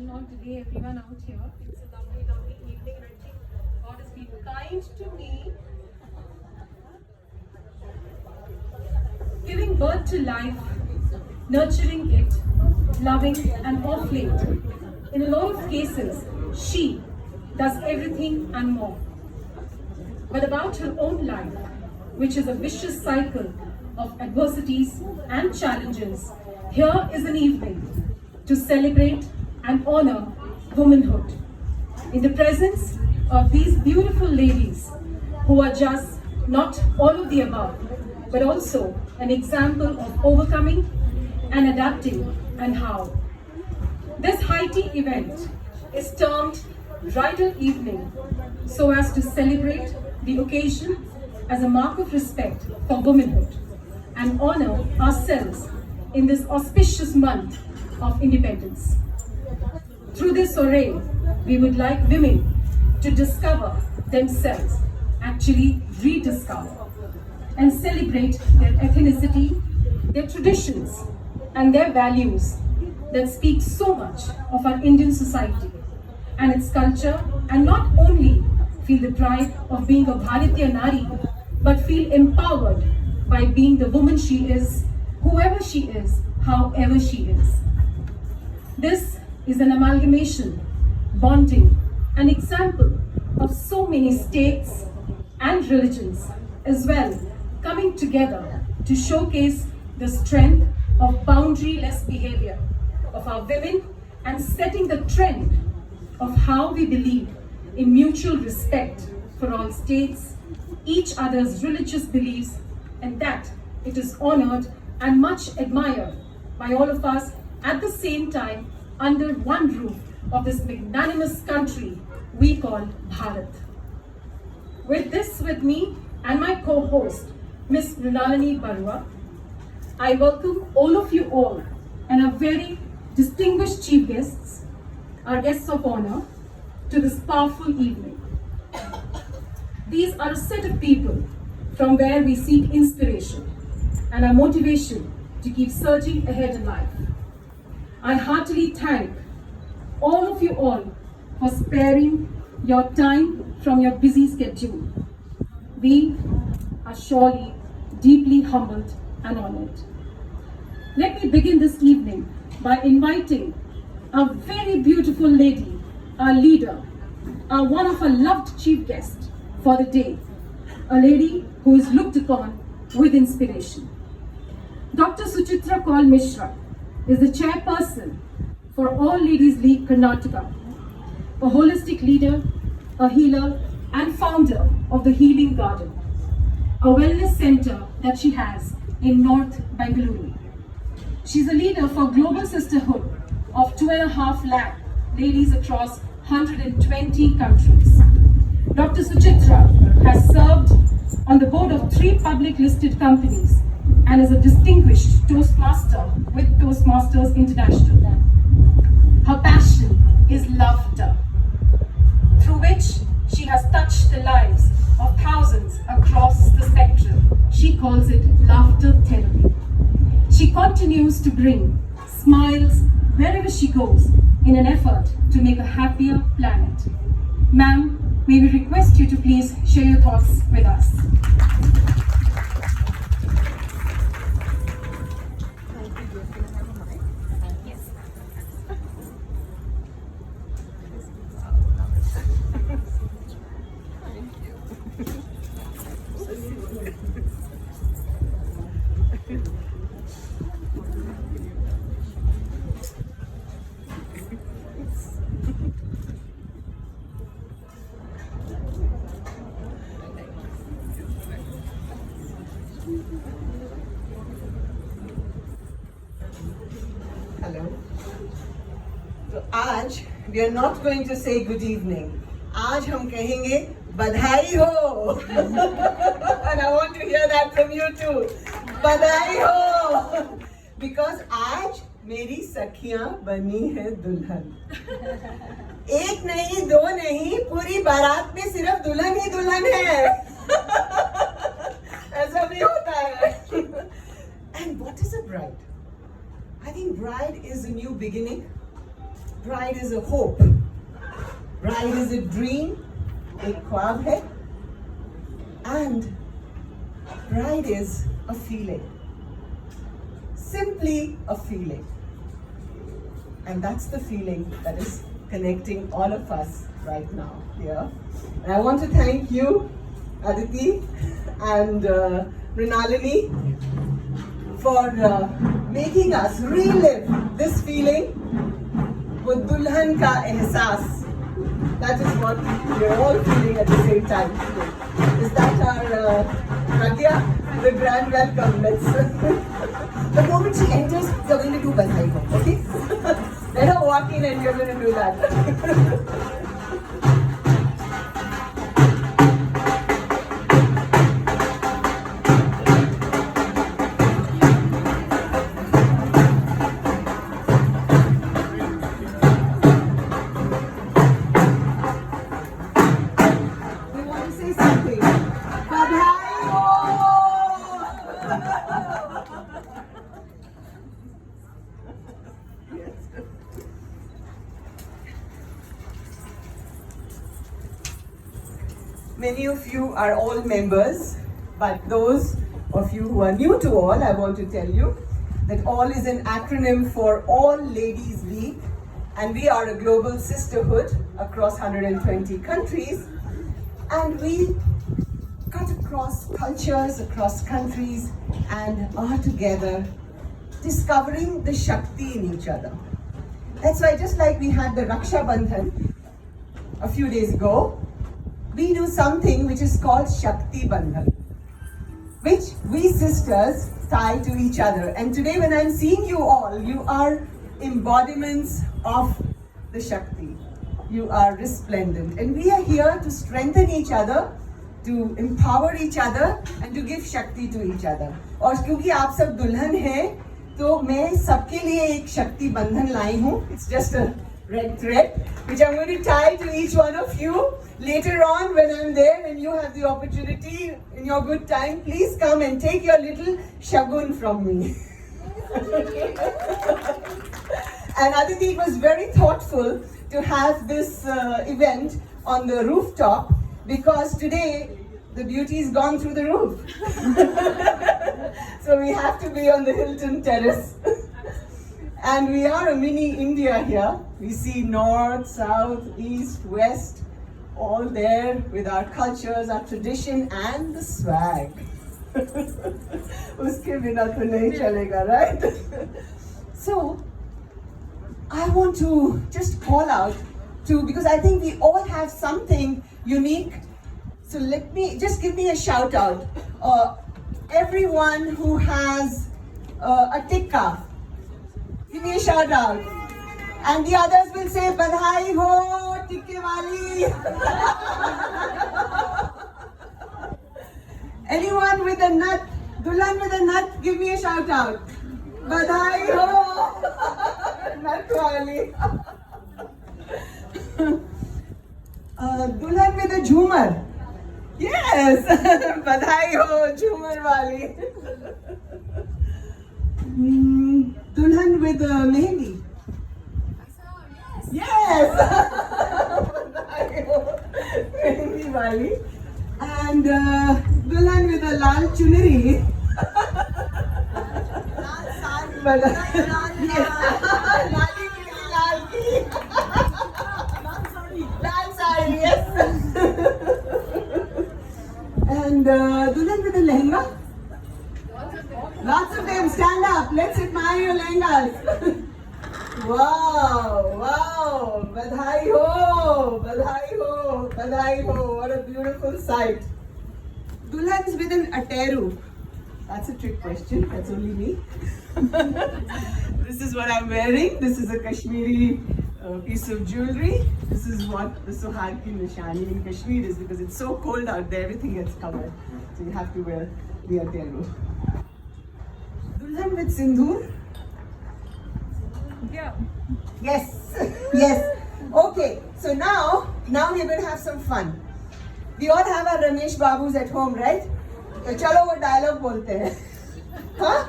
not delay everyone out here. It's a lovely, lovely evening, and I think God has been kind to me, giving birth to life, nurturing it, loving, and of late, in a lot of cases, she does everything and more. But about her own life, which is a vicious cycle of adversities and challenges, here is an evening to celebrate and honor womanhood in the presence of these beautiful ladies who are just not all of the above, but also an example of overcoming and adapting and how. This high-tea event is termed Bridal Evening so as to celebrate the occasion as a mark of respect for womanhood and honor ourselves in this auspicious month of independence. Through this array, we would like women to discover themselves, actually rediscover, and celebrate their ethnicity, their traditions, and their values that speak so much of our Indian society and its culture, and not only feel the pride of being a Bharatiya Nari, but feel empowered by being the woman she is, whoever she is, however she is. This is an amalgamation, bonding, an example of so many states and religions as well coming together to showcase the strength of boundaryless behavior of our women and setting the trend of how we believe in mutual respect for all states, each other's religious beliefs, and that it is honored and much admired by all of us at the same time under one roof of this magnanimous country we call Bharat. With me and my co-host, Ms. Mrinalini Barua, I welcome all of you all and our very distinguished chief guests, our guests of honor, to this powerful evening. These are a set of people from where we seek inspiration and our motivation to keep surging ahead in life. I heartily thank all of you all for sparing your time from your busy schedule. We are surely deeply humbled and honored. Let me begin this evening by inviting a very beautiful lady, our leader, one of our loved chief guests for the day, a lady who is looked upon with inspiration. Dr. Suchitra Kaul Mishra is the chairperson for All Ladies League Karnataka, a holistic leader, a healer, and founder of the Healing Garden, a wellness center that she has in North Bengaluru. She's a leader for Global Sisterhood of 2.5 lakh ladies across 120 countries. Dr. Suchitra has served on the board of 3 public listed companies and is a distinguished Toastmaster with Toastmasters International. Her passion is laughter, through which she has touched the lives of thousands across the spectrum. She calls it laughter therapy. She continues to bring smiles wherever she goes in an effort to make a happier planet. Ma'am, may we request you to please share your thoughts with us. Hello. तो आज we are not going to say good evening. आज हम कहेंगे बधाई हो. And I want to hear that from you too. बधाई हो. Because आज मेरी सखियां बनी है दुल्हन. एक नहीं, दो नहीं, पूरी बारात में सिर्फ दुल्हन ही दुल्हन है. ऐसा भी होता है. And what is a bride? I think bride is a new beginning, bride is a hope. Bride is a dream, एक ख्वाब है. And bride is a feeling. Simply a feeling. And that's the feeling that is connecting all of us right now here. And I want to thank you, Aditi and Mrinalini, for making us relive this feeling with Dulhan ka ehsaas. That is what we're all feeling at the same time today. Is that our Pragya? The grand welcome. Let's. The moment she enters, we're going to do Badhai Ho, okay? Let her walk in and we're going to do that. Many of you are all members, but those of you who are new to all, I want to tell you that all is an acronym for All Ladies League, and we are a global sisterhood across 120 countries, and we cut across cultures, across countries, and are together discovering the Shakti in each other. That's why just like we had the Raksha Bandhan a few days ago, we do something which is called Shakti Bandhan, which we sisters tie to each other. And today when I'm seeing you all, you are embodiments of the Shakti. You are resplendent. And we are here to strengthen each other, to empower each other, and to give Shakti to each other. और क्योंकि आप सब दुल्हन हैं, तो मैं सबके लिए एक शक्ति बंधन लाई हूँ. It's just a red thread, which I'm going to tie to each one of you later on when I'm there and you have the opportunity in your good time. Please come and take your little shagun from me. And Aditi was very thoughtful to have this event on the rooftop because today the beauty's gone through the roof. So we have to be on the Hilton terrace. And we are a mini India here. We see north, south, east, west, all there with our cultures, our tradition and the swag. Uske bina to nahi chalega, right? So, I want to just call out to, because I think we all have something unique. So let me, just give me a shout out. Everyone who has a tikka, give me a shout out. And the others will say, Badhai ho, tikke wali. Anyone with a nut, Dulhan with a nut, give me a shout out. Badhai ho, nut wali. Dulhan with a jhumar. Yes, Badhai ho, jhumar wali. Dulhan with a mehendi. Yes! Badhai ho, mehendi wali. And Dulhan with a lal chunari. Lali pili lal ki. Lal sari, yes. And Dulhan with a lehenga. Lots of them, stand up. Let's admire your lehengas. Wow, wow. Badhai ho, badhai ho, badhai ho. What a beautiful sight. Dulhan's with an ateru. That's a trick question. That's only me. This is what I'm wearing. This is a Kashmiri piece of jewelry. This is what the Suhag ki nishani in Kashmir is, because it's so cold out there, everything gets covered. So you have to wear the ateru. Dulhan with sindoor. Yeah. Yes, yes. Okay, so now we're going to have some fun. We all have our Ramesh Babus at home, right? So chalo wo dialogue bolte hain. Huh?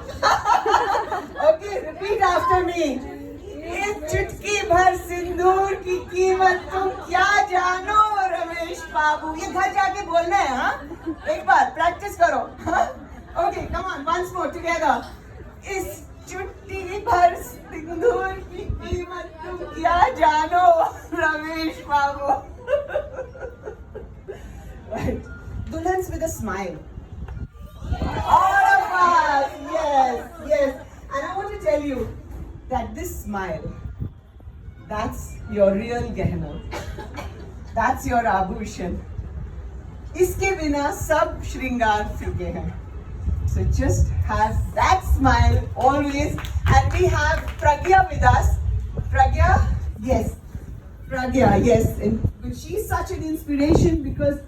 Okay, repeat after me. एक चुटकी भर सिंदूर की कीमत तुम क्या जानो रमेश बाबू. ये घर जाके बोलना है, हाँ? एक बार प्रैक्टिस करो. Okay, come on, once more together. इस चुटकी भर सिंदूर की कीमत तुम क्या जानो रमेश बाबू. Right. Dulhans with a smile. All of us. Yes, yes. And I want to tell you that this smile, that's your real gehna. That's your abhushan. इसके बिना सब श्रृंगार फीके हैं. So just have that smile always. And we have Pragya with us. Pragya, yes. Pragya, yes. And she's such an inspiration because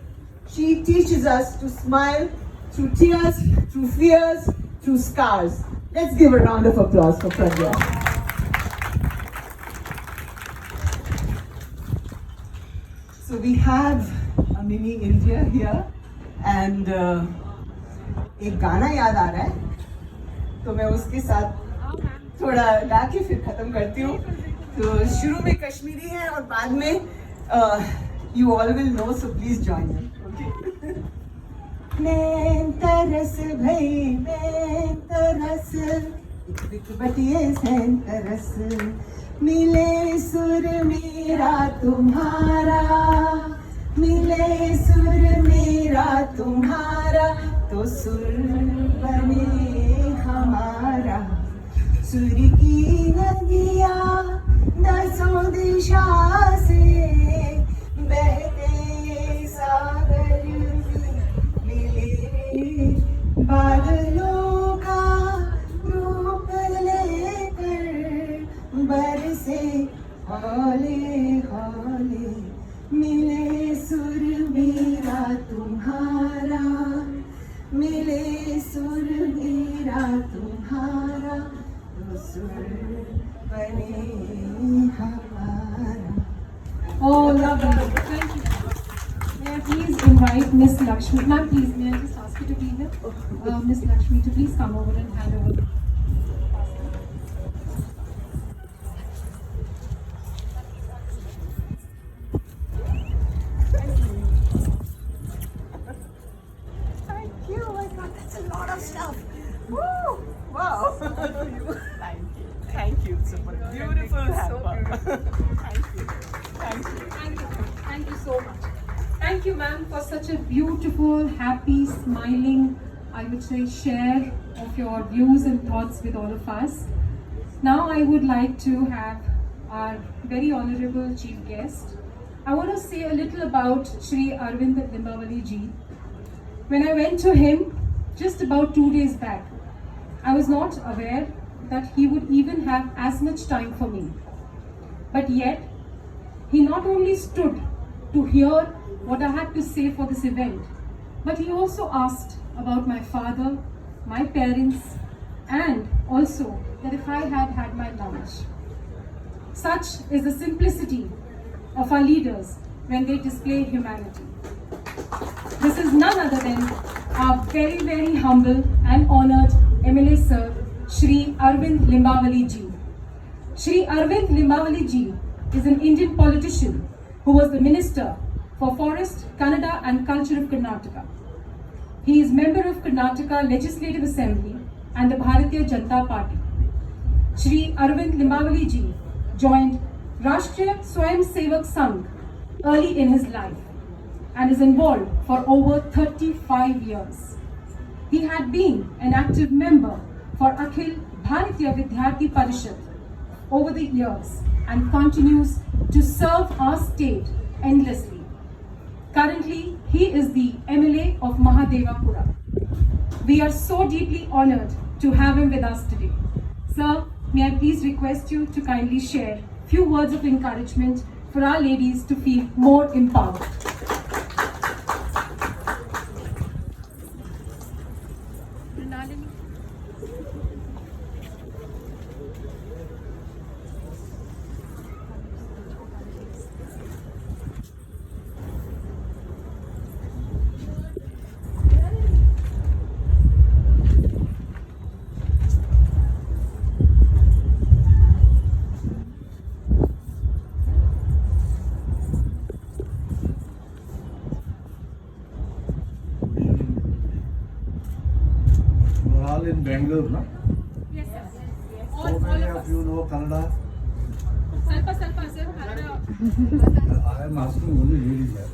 she teaches us to smile through tears, through fears, through scars. Let's give a round of applause for Pragya. So we have a mini India here and एक गाना याद आ रहा है तो मैं उसके साथ थोड़ा गा के फिर खत्म करती हूँ. तो शुरू में कश्मीरी है और बाद में you all will know, so please join me. Okay. नैन तरस भई नैन तरस बिक बटिए सैन तरस मिले सुर मेरा तुम्हारा मिले सुर मेरा तुम्हारा तो सुर बने हमारा. सुर की नदिया दसों दिशा से बहते सागर मिले बादलों का रूप लेकर बरसे हौले हौले मिले सुर मेरा तुम्हारा मिले सुर मेरा तुम्हारा तो सुर बने हमारा. Oh, lovely. Thank you. May I please invite Miss Lakshmi? Ma'am, please, may I just ask you to be here? Miss Lakshmi, to please come over and hand over the Thank you. Oh my God, that's a lot of stuff. Woo! Wow. Thank you. Thank you. It's a beautiful hamper. Thank you. Thank you. Thank you. Thank you so much. Thank you, ma'am, for such a beautiful, happy, smiling, I would say, share of your views and thoughts with all of us. Now, I would like to have our very honorable chief guest. I want to say a little about Shri Arvind Limbavali ji. When I went to him just about 2 days back, I was not aware that he would even have as much time for me. But yet, he not only stood to hear what I had to say for this event, but he also asked about my father, my parents, and also that if I had had my lunch. Such is the simplicity of our leaders when they display humanity. This is none other than our very, very humble and honored MLA Sir, Shri Arvind Limbavali ji. Shri Arvind Limbavali ji is an Indian politician who was the Minister for Forest, Kannada and Culture of Karnataka. He is member of Karnataka Legislative Assembly and the Bharatiya Janata Party. Shri Arvind Limbavali ji joined Rashtriya Swayam Sevak Sangh early in his life and is involved for over 35 years. He had been an active member for Akhil Bharatiya Vidyarthi Parishad over the years and continues to serve our state endlessly. Currently, he is the MLA of Mahadevapura. We are so deeply honored to have him with us today. Sir, may I please request you to kindly share few words of encouragement for our ladies to feel more empowered. all in Bangalore, no? Yes, sir. So many of you know Kannada. Salpa, sir. I am asking only ladies here.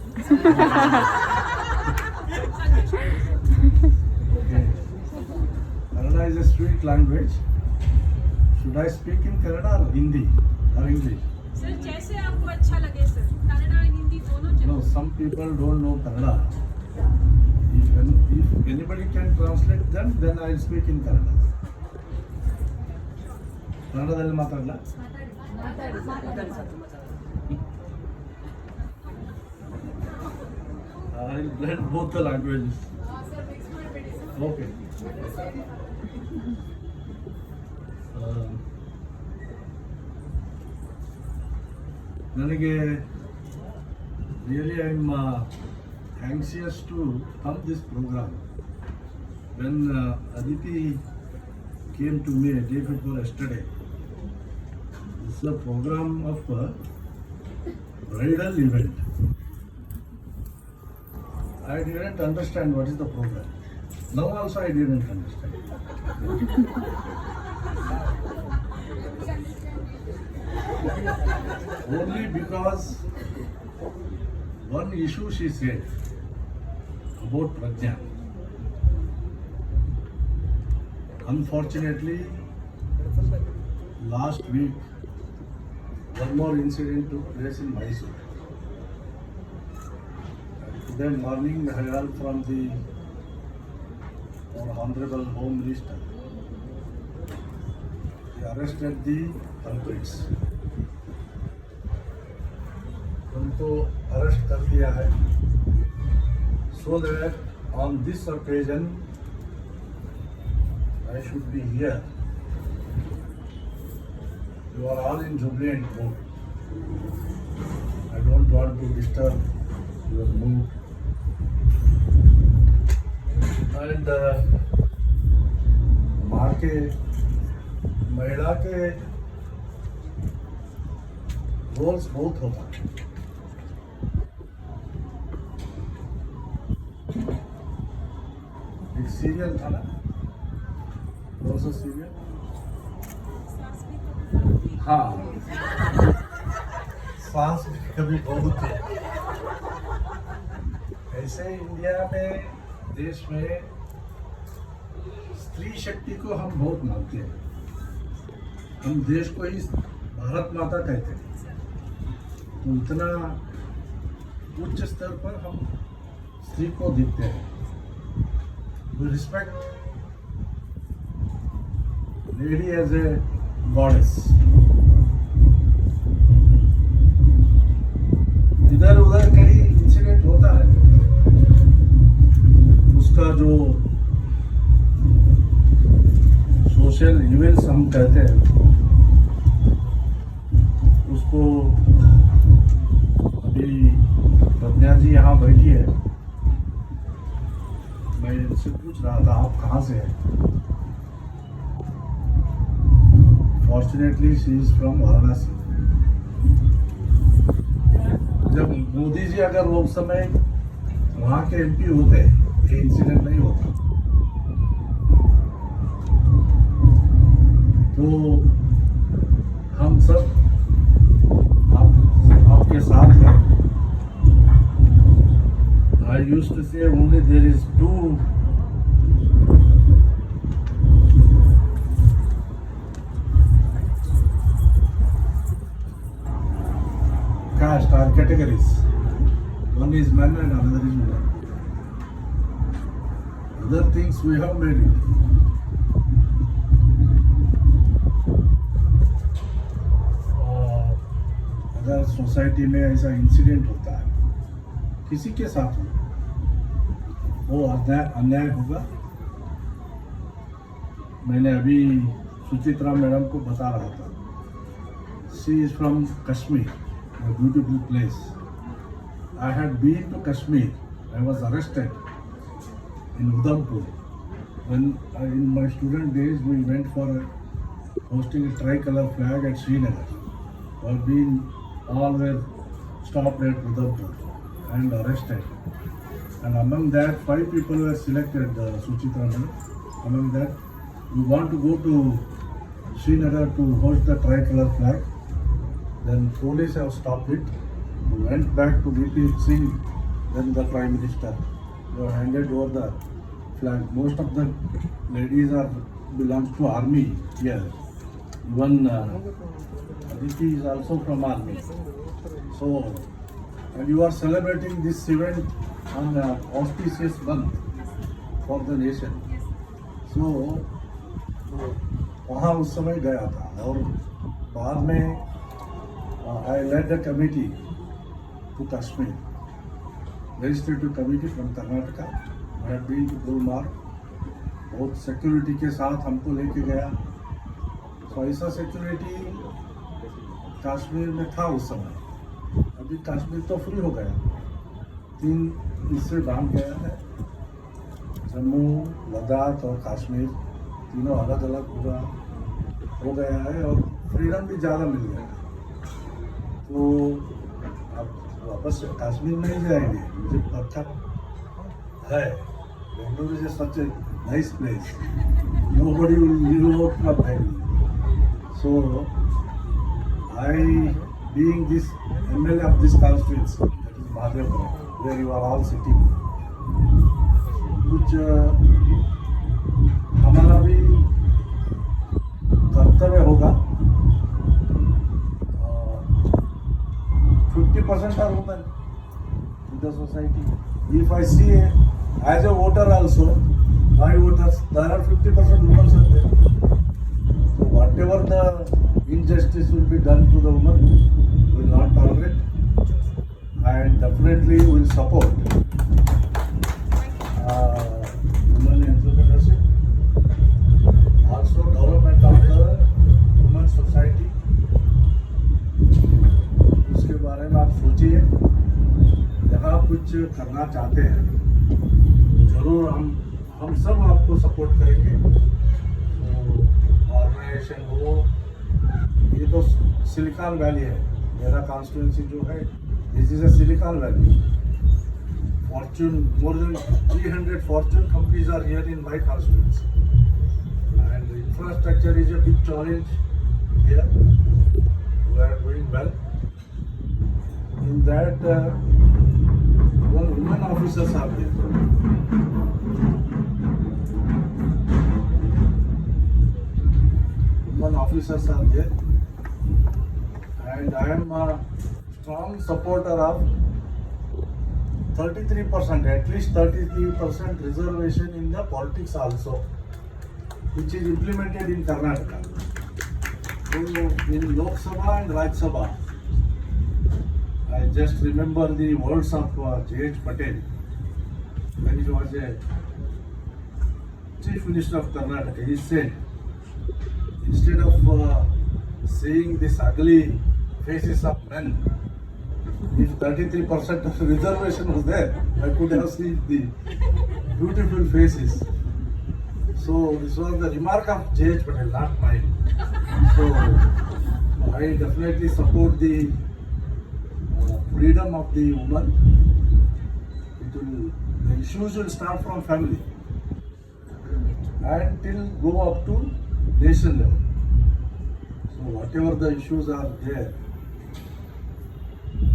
Okay. Kannada is a sweet language. Should I speak in Kannada or Hindi or English? Sir जैसे आपको अच्छा लगे sir, Kannada और हिंदी दोनों No, some people don't know Kannada. If anybody can translate them, then I will speak in Kannada. ಕನ್ನಡದಲ್ಲಿ ಮಾತಾಡಲ್ಲ. I will blend both the languages. Okay. ನನಗೆ really I'm anxious to come this program. When Aditi came to me a day before yesterday, this is a program of a bridal event. I didn't understand what is the program. Now also I didn't understand. Only because one issue she said about Prajna. Unfortunately, last week one more incident took place in Mysore. Today morning I heard from our Honorable Home Minister. He arrested the culprits. उनको arrest कर दिया है. So that on this occasion I should be here. You are all in jubilant mood. I don't want to disturb your mood. And माँ के महिला के roles बहुत होता है. एक सीरियल था ना, कौन सा सीरियल? हाँ, सास भी कभी बहुत है. ऐसे इंडिया में, देश में स्त्री शक्ति को हम बहुत मानते हैं. हम देश को ही भारत माता कहते हैं. तो इतना उच्च स्तर पर हम स्त्री को देखते हैं. We respect lady as a goddess. इधर उधर कहीं इंसिडेंट होता है, उसका जो सोशल इवेंट्स हम कहते हैं, उसको अभी प्रज्ञा जी यहाँ बैठी है. मैं इनसे पूछ रहा था आप कहाँ से हैं. Fortunately she is from Varanasi. जब मोदी जी अगर वो उस समय वहाँ के एमपी होते, ये इंसिडेंट नहीं होता. तो हम सब आपके साथ हैं. I used to say only there is two caste or categories. One is men and another is women. Other things we have made it. अगर सोसाइटी में ऐसा इंसिडेंट होता है, किसी के साथ हो, वो अन्याय होगा. मैंने अभी सुचित्रा मैडम को बता रहा था. She is from Kashmir, a beautiful place. I had been to Kashmir. I was arrested in Udhampur. When in my student days we went for hosting a tricolor flag at Srinagar. All were stopped at Udhampur and arrested. And among that, 5 people were selected, Suchitra. Among that, we want to go to Srinagar to hoist the tricolor flag. Then police have stopped it. We went back to VP Singh, then the Prime Minister. They have handed over the flag. Most of the ladies are belongs to army here. Even Aditi is also from army. So, and you are celebrating this event on the auspicious month for the nation. So, वहाँ उस समय गया था और बाद में I led the committee to Kashmir, legislative committee from Karnataka. I had been to Gulmarg, बहुत security के साथ हमको लेके गया. तो ऐसा सिक्योरिटी कश्मीर में था उस समय. अभी कश्मीर तो फ्री हो गया. 3 हिस्से बांट गया है, जम्मू, लद्दाख और कश्मीर तीनों अलग अलग पूरा हो गया है और फ्रीडम भी ज़्यादा मिल गया. तो अब वापस कश्मीर नहीं जाएंगे, मुझे पता है. Bengaluru is such a nice place. Nobody will leave out from Bangalore. So I, being this MLA of this constituency, that is Mahadevpura, where you are all sitting, कुछ हमारा भी कर्तव्य होगा. 50% are women in the society. If I see as a voter also, my voters, there are 50% women are there. So whatever the injustice will be done to the woman, we will not tolerate and definitely will support women entrepreneurship. Also development of the women society. उसके बारे में आप सोचिए. अगर आप कुछ करना चाहते हैं, जरूर हम सब आपको सपोर्ट करेंगे. ऑर्गेनाइजेशन हो, ये तो सिलिकॉन वैली है. मेरा कॉन्स्टिट्यूंसी जो है, this is a silicon valley. Fortune, more than 300 Fortune companies are here in my constituency. And the infrastructure is a big challenge here. We are doing well. In that, one women officers are there. Women officers are there. And I am a strong supporter of 33%, at least 33% reservation in the politics also, which is implemented in Karnataka. So in Lok Sabha and Rajya Sabha, I just remember the words of J.H. Patel when he was a Chief Minister of Karnataka. He said, instead of seeing these ugly faces of men, if 33% of reservation was there, I could have seen the beautiful faces. So this was the remark of J.H. Patel, not mine. So I definitely support the freedom of the woman. The issues will start from family until go up to nation level. So whatever the issues are there,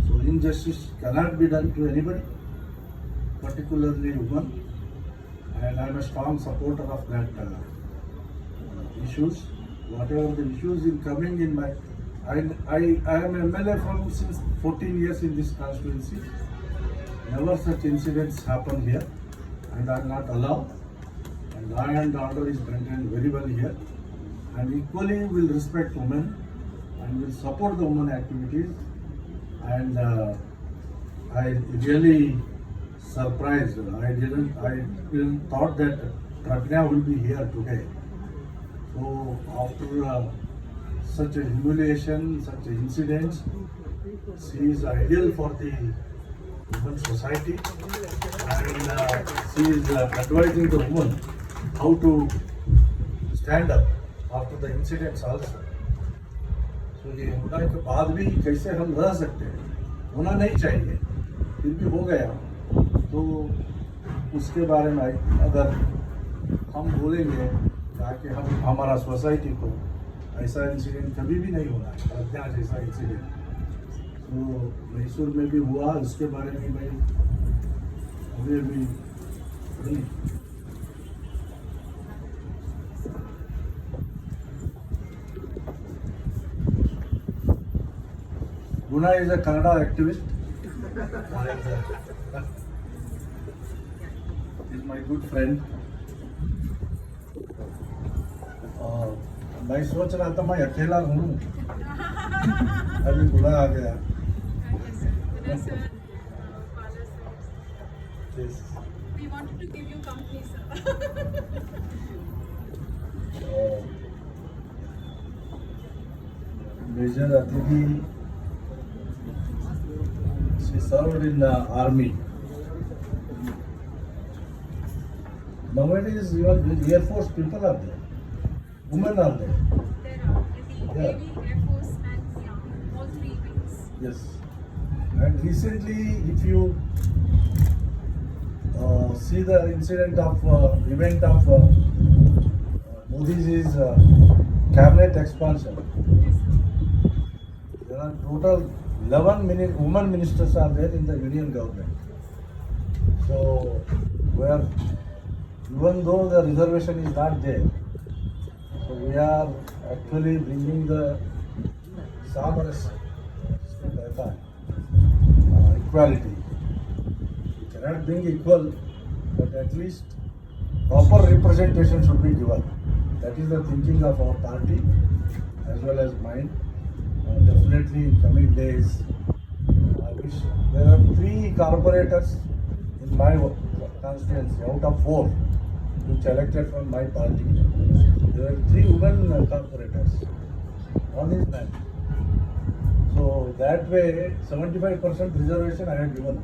so injustice cannot be done to anybody, particularly women, and I am a strong supporter of that issues. Whatever the issues in coming in my, I am MLA from since 14 years in this constituency. Never such incidents happen here, and I am not allowed. And law and order is maintained very well here, and equally will respect women and will support the women activities. And I really surprised. I didn't thought that Pragya will be here today. So after such a humiliation, such incidents, she is ideal for the women society, and she is advising the women how to stand up after the incidents also. तो ये होने के बाद भी कैसे हम रह सकते हैं, होना नहीं चाहिए, फिर भी हो गया. तो उसके बारे में अगर हम बोलेंगे ताकि हम हमारा सोसाइटी को ऐसा इंसिडेंट कभी भी नहीं होना है, प्रज्ञा जैसा इंसिडेंट। तो मैसूर में भी हुआ, उसके बारे में मैं अभी Guna is a Kannada activist. He's my good friend. मैं सोच रहा था मैं अकेला हूँ, अभी बुला आ गया। Yes. We wanted to give you company, sir. Major Atiti, she served in the army. Nowadays, even Air Force people are there. Women are there. There are in the Yeah. Navy, Air Force, and all three wings. Yes. And recently, if you see the incident of event of Modi's cabinet expansion, there are total 11 women ministers are there in the union government. So, where even though the reservation is not there, so we are actually bringing the equality. We cannot bring equal, but at least proper representation should be given. That is the thinking of our party as well as mine. Definitely in coming days, I wish there are 3 corporators in my constituency out of 4 which elected from my party. There are 3 women corporators. One is man. So that way, 75% reservation I have given.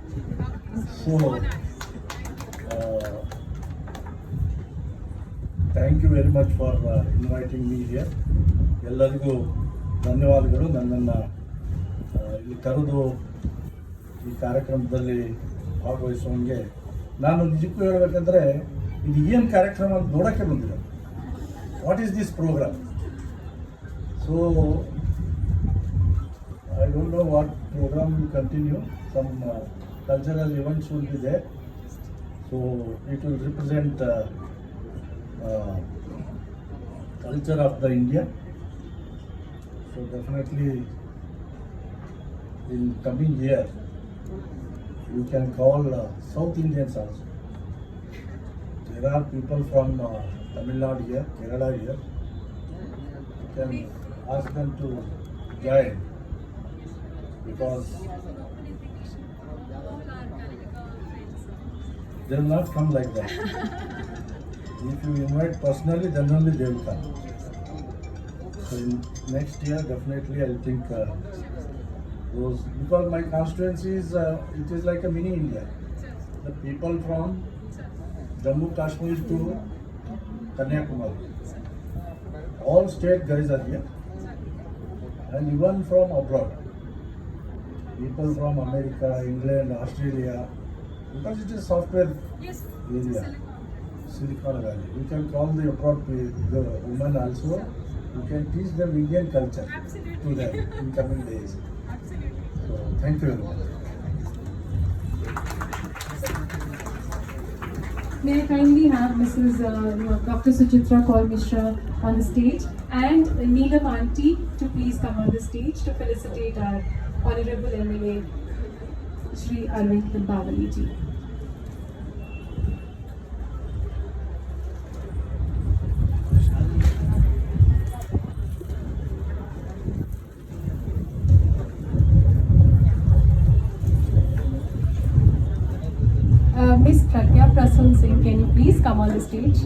So, thank you very much for inviting me here. ಎಲ್ಲರಿಗೂ ಧನ್ಯವಾದಗಳು ನನ್ನನ್ನು ಇಲ್ಲಿ ಕರೆದು ಈ ಕಾರ್ಯಕ್ರಮದಲ್ಲಿ ಭಾಗವಹಿಸುವಂಗೆ. ನಾನು ನಿಜಕ್ಕೂ ಹೇಳಬೇಕಂದ್ರೆ ಇದು ಏನು ಕಾರ್ಯಕ್ರಮ ಅಂತ ನೋಡೋಕ್ಕೆ ಬಂದಿರೋದು. What is this programme? So I don't know what program will continue. Some cultural events will be there. So it will represent culture of the India. So definitely in coming year, you can call South Indians also. There are people from Tamil Nadu here, Kerala here. You can ask them to join. Because they will not come like that. If you invite personally, then only they will come. So in next year, definitely I think those, because my constituency is it is like a mini India. The people from Jammu Kashmir to Kanyakumari, all state guys are here, and even from abroad. People from America, England, Australia, because it is software Yes. area, Silicon Valley. You can call the appropriate the women also. You can teach them Indian culture Absolutely. to them in coming days. Absolutely. So thank you very much. May I kindly have Mrs. Dr. Suchitra Kaur Mishra on the stage and Neelam Aunty to please come on the stage to felicitate our Honorable MLA Shri Arvind Limbavali ji. Miss Pragya Prasun Singh, can you please come on the stage?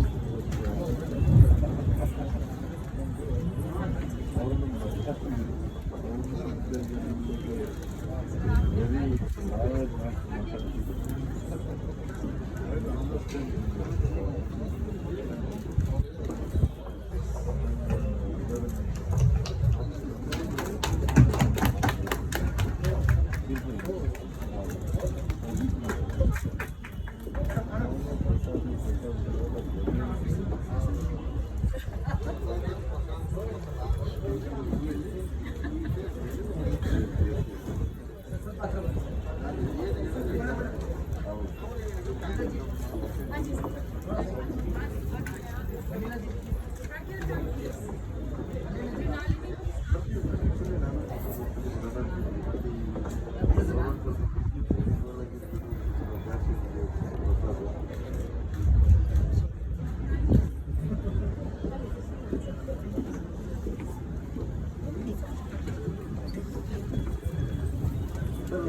Thank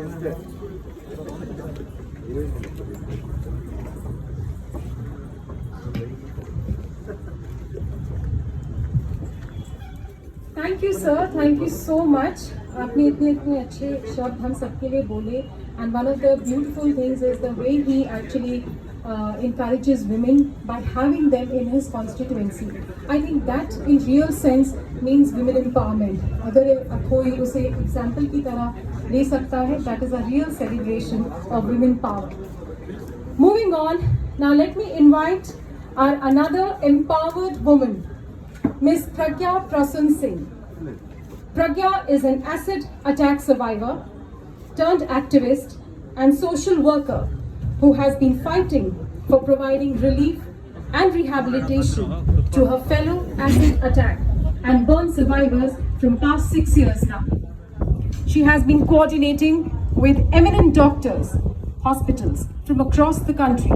you, sir. Thank you so much. आपने इतने इतने अच्छे शब्द हम सबके लिए बोले. And one of the beautiful things is the way he actually encourages women by having them in his constituency. I think that in real sense means women empowerment. अगर कोई उसे example की तरह ले सकता है, that is a real celebration of women power. Moving on, now let me invite our another empowered woman, Miss Pragya Prasan Singh. Pragya is an acid attack survivor turned activist and social worker who has been fighting for providing relief and rehabilitation to her fellow acid attack and burn survivors from past 6 years now. She has been coordinating with eminent doctors, hospitals from across the country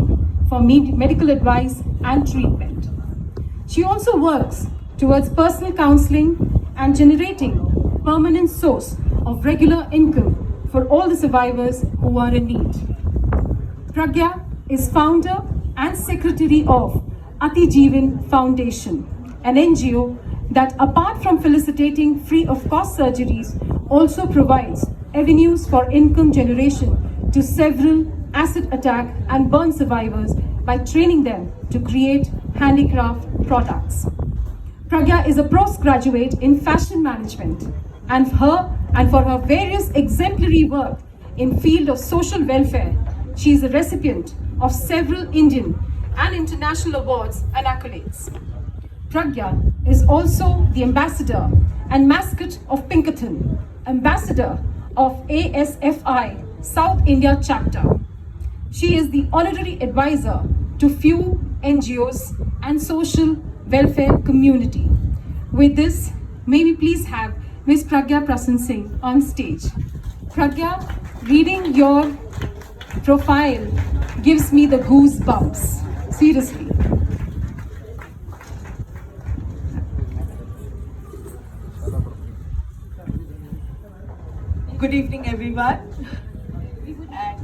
for medical advice and treatment. She also works towards personal counseling and generating permanent source of regular income for all the survivors who are in need. Pragya is founder and secretary of Ati Jeevan Foundation, an NGO that apart from facilitating free of cost surgeries also provides avenues for income generation to several acid attack and burn survivors by training them to create handicraft products. Pragya is a postgraduate in fashion management and for her various exemplary work in field of social welfare, she is a recipient of several Indian and international awards and accolades. Pragya is also the ambassador and mascot of Pinkerton, ambassador of ASFI South India chapter. She is the honorary advisor to few NGOs and social welfare community. With this, may we please have Ms. Pragya Prasan Singh on stage. Pragya, reading your profile gives me the goosebumps. Seriously. Good evening, everyone. And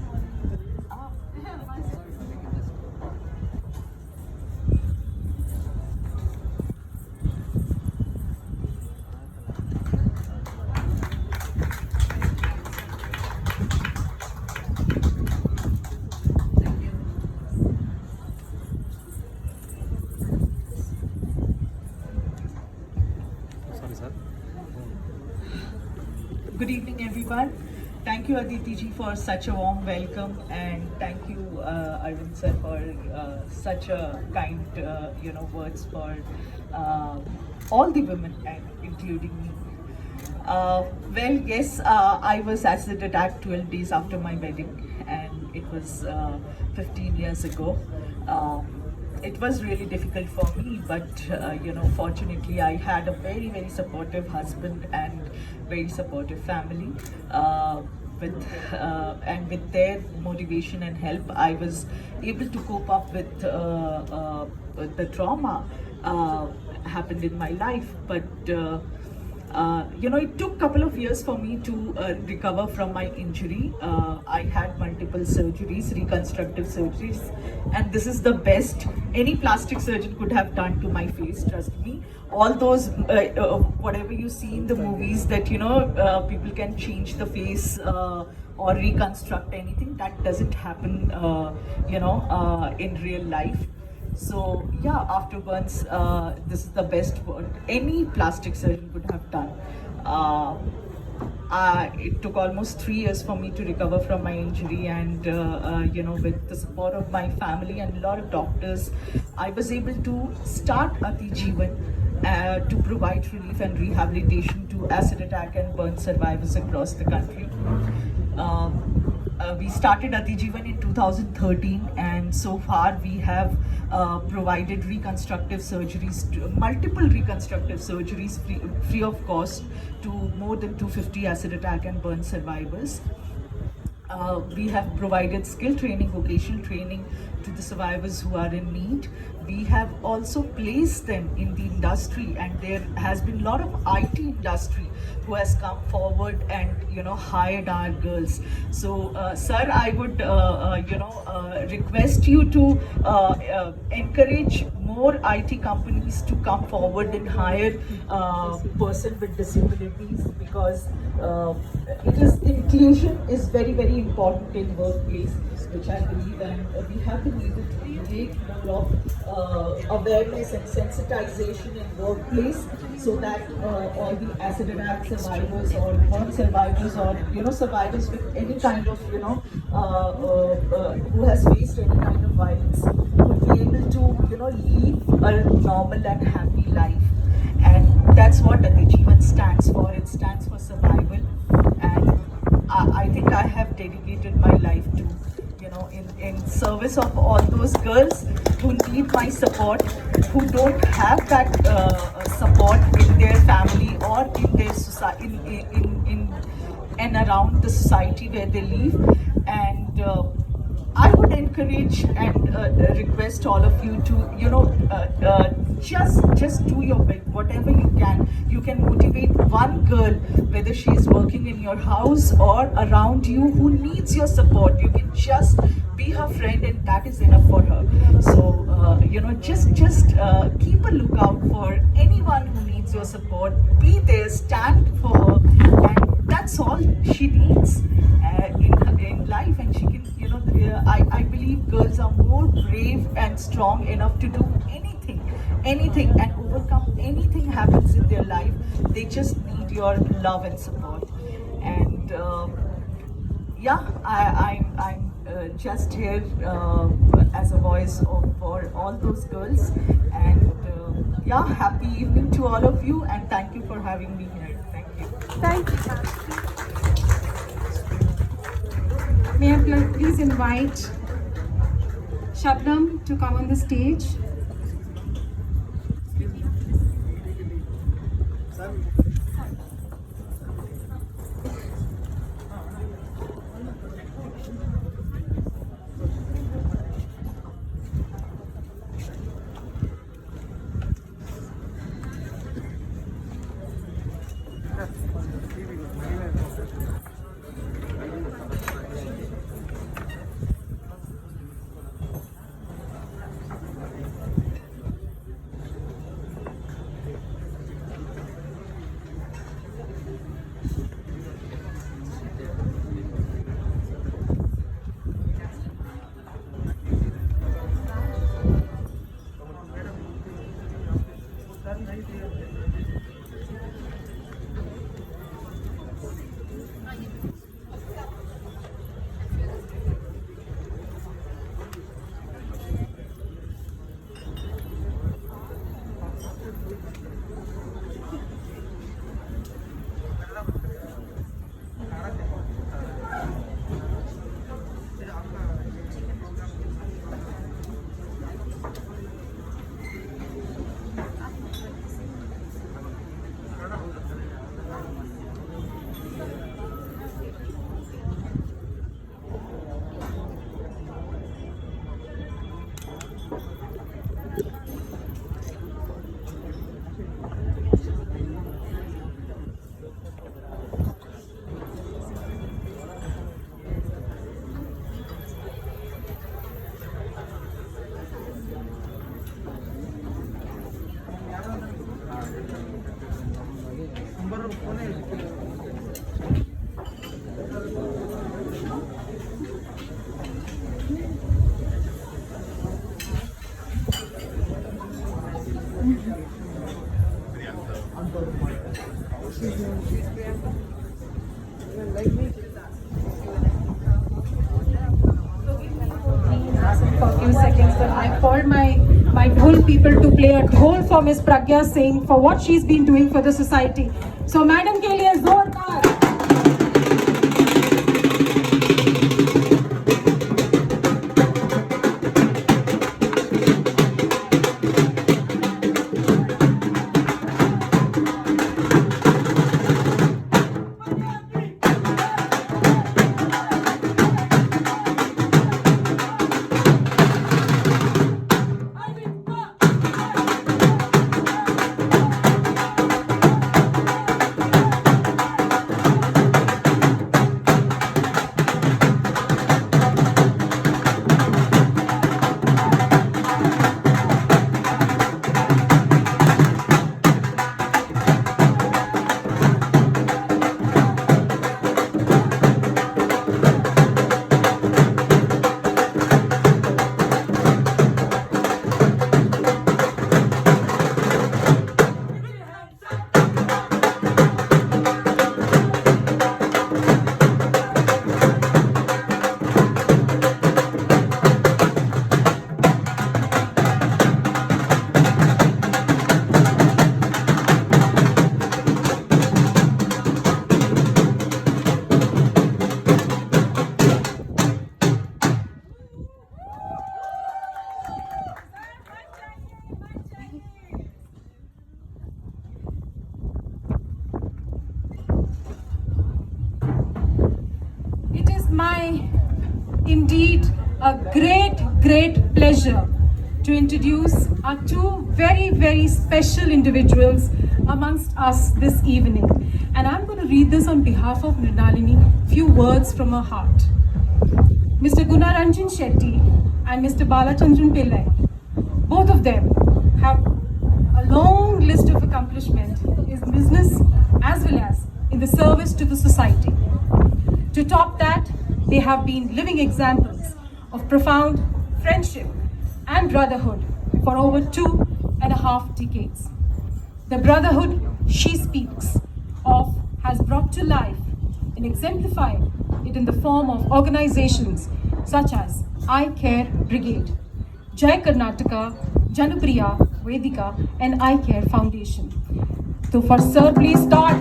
good evening, everyone. Thank you, Aditi ji, for such a warm welcome, and thank you, Arvind sir, for such a kind, words for all the women, and including me. Well, yes, I was acid attacked 12 days after my wedding, and it was 15 years ago. It was really difficult for me, but fortunately, I had a very, very supportive husband and very supportive family. With their motivation and help, I was able to cope up with the trauma happened in my life. But it took a couple of years for me to recover from my injury. I had multiple surgeries, reconstructive surgeries, and this is the best any plastic surgeon could have done to my face, trust me. All those, whatever you see in the movies that, people can change the face or reconstruct anything, that doesn't happen, in real life. So yeah, after burns, this is the best what any plastic surgeon could have done. It took almost 3 years for me to recover from my injury, and with the support of my family and a lot of doctors, I was able to start Ati Jeevan to provide relief and rehabilitation to acid attack and burn survivors across the country. We started Ati Jeevan in 2013, and so far we have provided reconstructive surgeries, multiple reconstructive surgeries free of cost to more than 250 acid attack and burn survivors. We have provided skill training, vocational training to the survivors who are in need. We have also placed them in the industry, and there has been a lot of IT industry who has come forward and hired our girls. So, sir, I would request you to encourage more IT companies to come forward and hire person with disabilities, because inclusion is very important in workplace, which I believe, and we have been able to create more of awareness and sensitization in workplace, so that all the acid attack survivors or burn survivors, or survivors with any kind of who has faced any kind of violence, would be able to live a normal and happy life. And that's what Atijeevan stands for. It stands for survival, and I think I have dedicated my life to, in service of all those girls who need my support, who don't have that support in their family or in their society, in and around the society where they live. And I would encourage and request all of you to, just do your bit, whatever you can. You can motivate one girl, whether she is working in your house or around you, who needs your support. You can just be her friend, and that is enough for her. So, just keep a lookout for anyone who needs your support. Be there, stand for her, and that's all she needs in life. And she can, I believe girls are more brave and strong enough to do anything and overcome anything happens in their life. They just need your love and support. And I'm just here as a voice for all those girls. And happy evening to all of you, and thank you for having me here. Thank you. Thank you. May I please invite Shabnam to come on the stage. For a few seconds, but I called my dhol people to play a dhol for Miss Pragya Singh for what she's been doing for the society. So, Madam ke liye zordar. my indeed a great pleasure to introduce our two very special individuals amongst us this evening. And I'm going to read this on behalf of Mrinalini, few words from her heart. Mr. Gunaranjan Shetty and Mr. Balachandran Pillai, both of them have a long list of accomplishment in business as well as in the service to the society. To top that, they have been living examples of profound friendship and brotherhood for over 2.5 decades. The brotherhood she speaks of has brought to life and exemplified it in the form of organizations such as I Care Brigade, Jai Karnataka, Janupriya Vedika and I Care Foundation. So for sir, please start.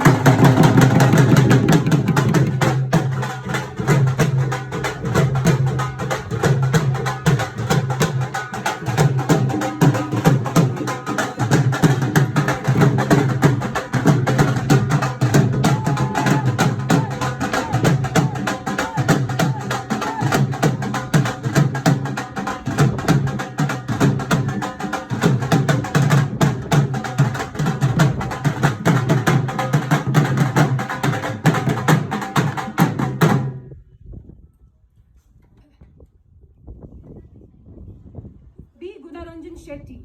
B. Gunaranjan Shetty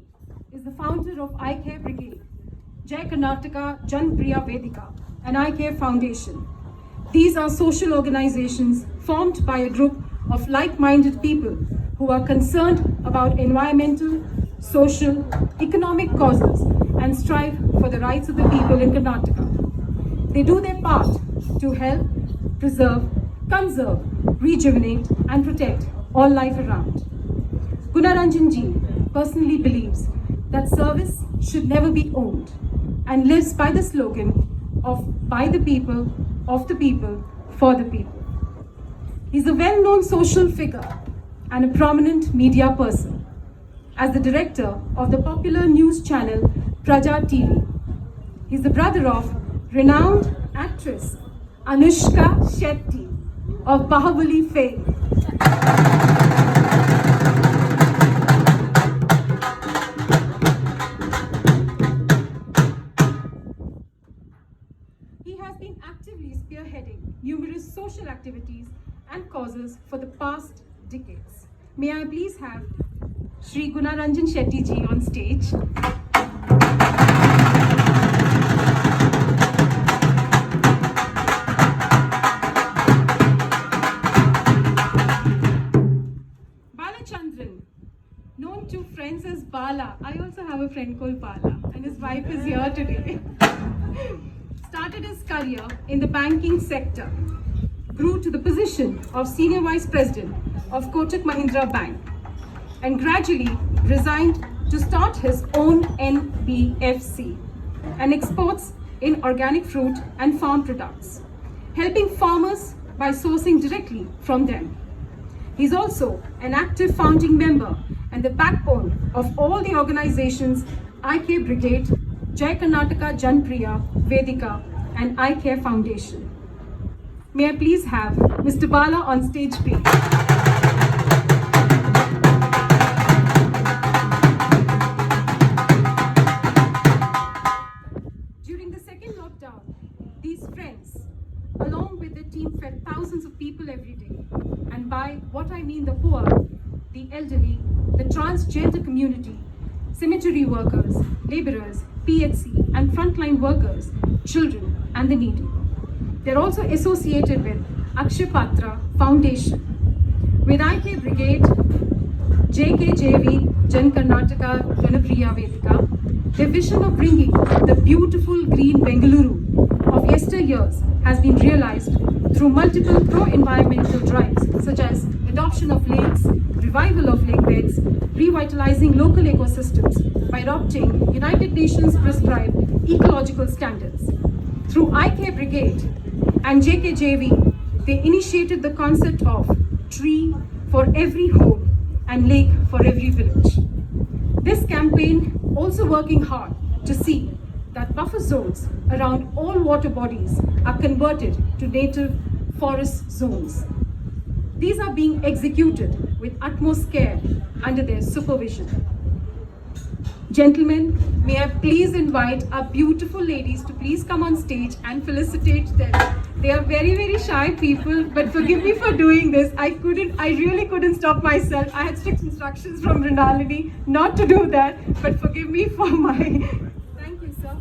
is the founder of I Care Brigade, Jai Karnataka Janpriya Vedika, and I Care Foundation. These are social organizations formed by a group of like-minded people who are concerned about environmental, social, economic causes and strive for the rights of the people in Karnataka. They do their part to help, preserve, conserve, rejuvenate and protect all life around. Gunaranjan ji personally believes that service should never be owned and lives by the slogan of by the people, of the people, for the people. He's a well-known social figure and a prominent media person. As the director of the popular news channel Praja TV, he's the brother of renowned actress Anushka Shetty of Bahubali fame. He has been actively spearheading numerous social activities and causes for the past decades. May I please have Shri Gunaranjan Shetty ji on stage. Balachandran, known to friends as Bala. I also have a friend called Bala and his wife is here today. Started his career in the banking sector, grew to the position of Senior Vice President of Kotak Mahindra Bank, and gradually resigned to start his own NBFC and exports in organic fruit and farm products, helping farmers by sourcing directly from them. He's also an active founding member and the backbone of all the organizations I Care Brigade, Jai Karnataka Janpriya Vedika and I Care Foundation. May I please have Mr. Bala on stage, please. During the second lockdown, these friends, along with their team, fed thousands of people every day. And by what I mean the poor, the elderly, the transgender community, cemetery workers, laborers, PHC and frontline workers, children and the needy. They're also associated with Akshay Patra Foundation. With I Care Brigade, JKJV, Jan Karnataka Janapriya Vedika, their vision of bringing the beautiful green Bengaluru of yesteryears has been realized through multiple pro-environmental drives such as adoption of lakes, revival of lake beds, revitalizing local ecosystems by adopting United Nations prescribed ecological standards. Through I Care Brigade and JKJV, they initiated the concept of tree for every home and lake for every village. This campaign also working hard to see that buffer zones around all water bodies are converted to native forest zones. These are being executed with utmost care under their supervision. Gentlemen, may I please invite our beautiful ladies to please come on stage and felicitate them. They are very, very shy people, but forgive me for doing this. I really couldn't stop myself. I had strict instructions from Rinalini not to do that, but forgive me for my... Thank you, sir.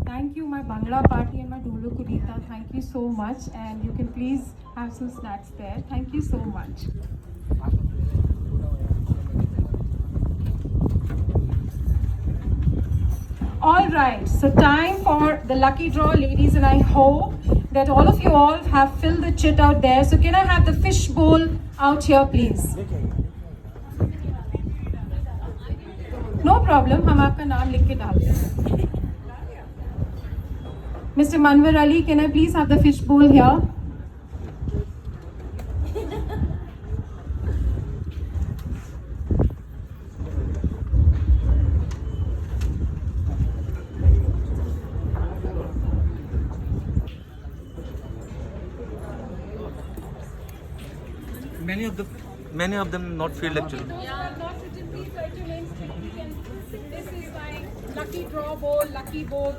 Thank you, my Bangla party and my Dolo Kurita. Thank you so much, and you can please have some snacks there. Thank you so much. All right, so time for the lucky draw, ladies, and I hope that all of you all have filled the chit out there. So can I have the fish bowl out here, please? No problem, हम आपका नाम लिख के डाल देंगे. Mr. Manwar Ali, can I please have the fish bowl here? Many of them not filled actually. Yeah, not written. Please write your names. This is my lucky draw bowl, lucky bowl.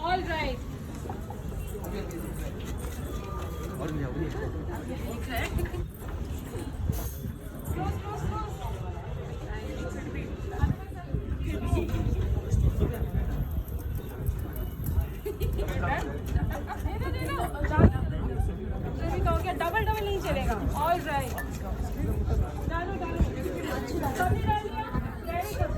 All right. Double double नहीं चलेगा. All right. डालो डालो. सबने डाल दिया. Very good.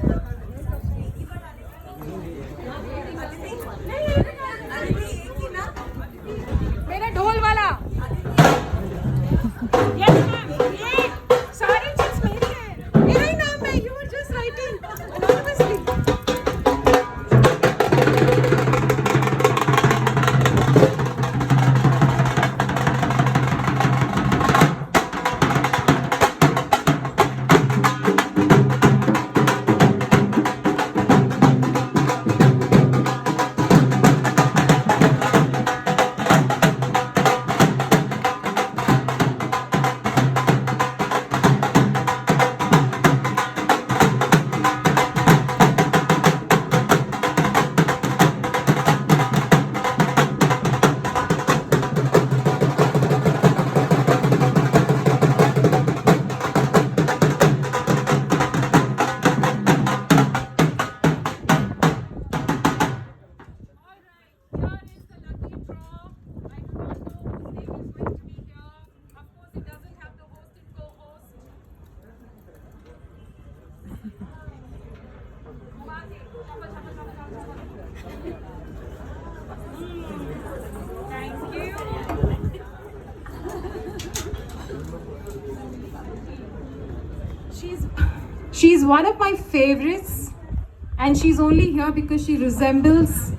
मेरा ढोल वाला. Yes ma'am. ये सारी चीज मेरी है. मेरा ही नाम है. You were just writing anonymously. She's one of my favorites, and she's only here because she resembles